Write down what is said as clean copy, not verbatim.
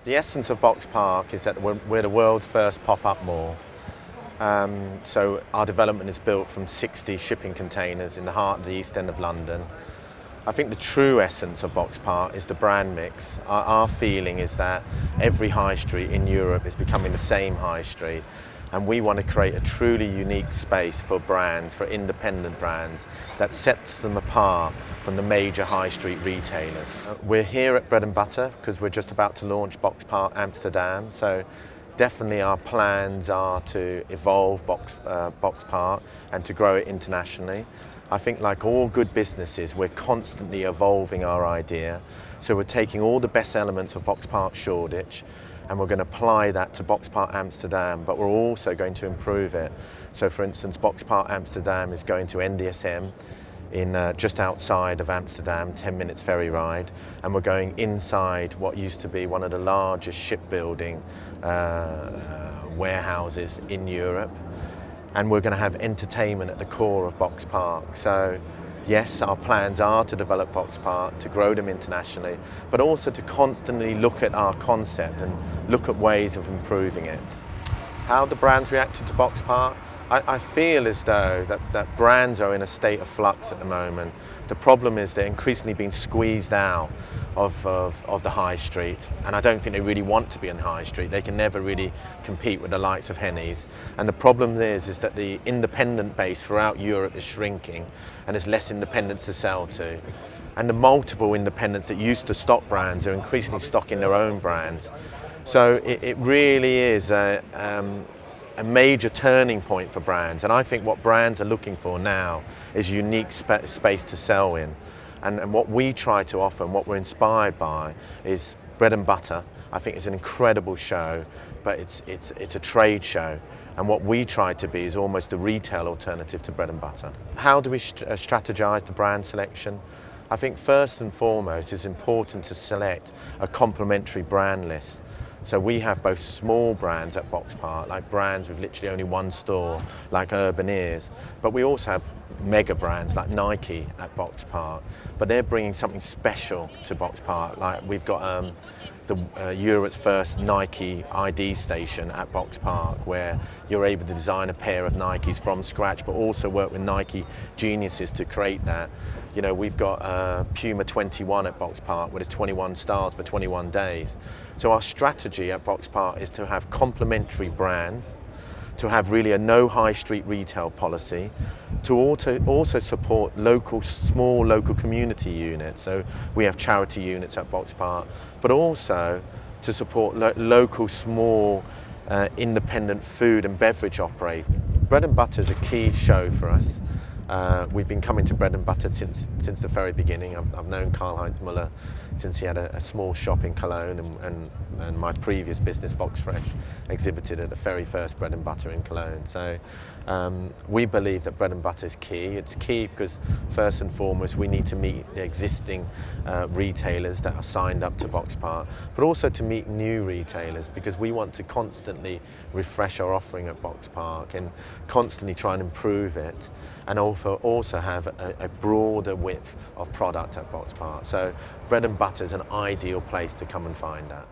The essence of Boxpark is that we're the world's first pop-up mall. So our development is built from 60 shipping containers in the heart of the East End of London. I think the true essence of Boxpark is the brand mix. Our feeling is that every high street in Europe is becoming the same high street, and we want to create a truly unique space for brands, for independent brands, that sets them apart from the major high street retailers. We're here at Bread and Butter because we're just about to launch Boxpark Amsterdam, so definitely our plans are to evolve Boxpark and to grow it internationally. I think, like all good businesses, we're constantly evolving our idea. So we're taking all the best elements of Boxpark Shoreditch and we're going to apply that to Boxpark Amsterdam, but we're also going to improve it. So for instance, Boxpark Amsterdam is going to NDSM in just outside of Amsterdam, 10 minutes ferry ride, and we're going inside what used to be one of the largest shipbuilding warehouses in Europe. And we're going to have entertainment at the core of Boxpark. So yes, our plans are to develop Boxpark, to grow them internationally, but also to constantly look at our concept and look at ways of improving it. How the brands reacted to Boxpark? I feel as though that brands are in a state of flux at the moment. The problem is they're increasingly being squeezed out of the high street, and I don't think they really want to be in the high street. They can never really compete with the likes of Henny's. And the problem is that the independent base throughout Europe is shrinking, and there's less independents to sell to. And the multiple independents that used to stock brands are increasingly stocking their own brands. So it really is a major turning point for brands, and I think what brands are looking for now is unique space to sell in, and what we try to offer and what we're inspired by is Bread and Butter. I think it's an incredible show, but it's a trade show, and what we try to be is almost the retail alternative to Bread and Butter. How do we strategize the brand selection? I think first and foremost it's important to select a complementary brand list. So we have both small brands at Boxpark, like brands with literally only one store, like Urban Ears, but we also have mega brands like Nike at Boxpark, but they're bringing something special to Boxpark. Like we've got Europe's first Nike ID station at Boxpark, where you're able to design a pair of Nikes from scratch, but also work with Nike geniuses to create that. You know, we've got Puma 21 at Boxpark, where there's 21 stars for 21 days. So our strategy at Boxpark is to have complementary brands, to have really a no high street retail policy, to also support small local community units. So we have charity units at Boxpark, but also to support local small independent food and beverage operators. Bread and Butter is a key show for us. We've been coming to Bread and Butter since the very beginning. I've known Karl-Heinz Müller since he had a small shop in Cologne, and my previous business, Box Fresh, exhibited at the very first Bread and Butter in Cologne. So we believe that Bread and Butter is key. It's key because first and foremost we need to meet the existing retailers that are signed up to Boxpark, but also to meet new retailers, because we want to constantly refresh our offering at Boxpark and constantly try and improve it, and also have a broader width of product at Boxpark. So Bread and Butter is an ideal place to come and find that.